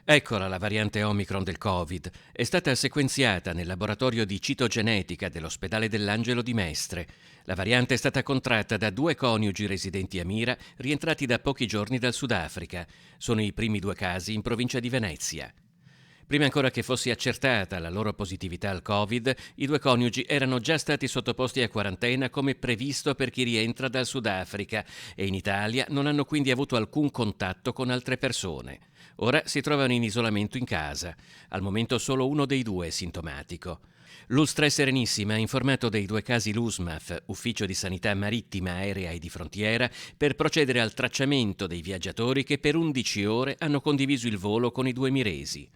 Eccola la variante Omicron del Covid. È stata sequenziata nel laboratorio di citogenetica dell'ospedale dell'Angelo di Mestre. La variante è stata contratta da due coniugi residenti a Mira, rientrati da pochi giorni dal Sudafrica. Sono i primi due casi in provincia di Venezia. Prima ancora che fosse accertata la loro positività al Covid, i due coniugi erano già stati sottoposti a quarantena come previsto per chi rientra dal Sudafrica e in Italia non hanno quindi avuto alcun contatto con altre persone. Ora si trovano in isolamento in casa. Al momento solo uno dei due è sintomatico. L'Ulstra è Serenissima ha informato dei due casi l'USMAF, Ufficio di Sanità Marittima, Aerea e di Frontiera, per procedere al tracciamento dei viaggiatori che per 11 ore hanno condiviso il volo con i due miresi.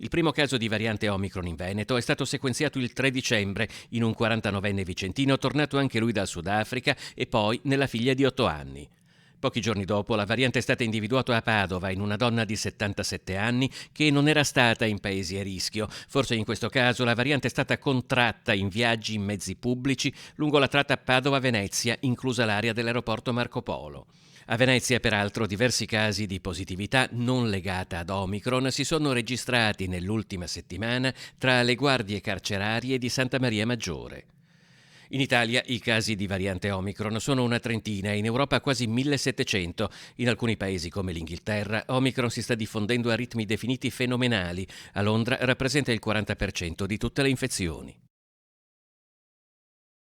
Il primo caso di variante Omicron in Veneto è stato sequenziato il 3 dicembre in un 49enne vicentino tornato anche lui dal Sudafrica e poi nella figlia di 8 anni. Pochi giorni dopo la variante è stata individuata a Padova in una donna di 77 anni che non era stata in paesi a rischio. Forse in questo caso la variante è stata contratta in viaggi in mezzi pubblici lungo la tratta Padova-Venezia, inclusa l'area dell'aeroporto Marco Polo. A Venezia, peraltro, diversi casi di positività non legata ad Omicron si sono registrati nell'ultima settimana tra le guardie carcerarie di Santa Maria Maggiore. In Italia i casi di variante Omicron sono una trentina, in Europa quasi 1700. In alcuni paesi come l'Inghilterra, Omicron si sta diffondendo a ritmi definiti fenomenali. A Londra rappresenta il 40% di tutte le infezioni.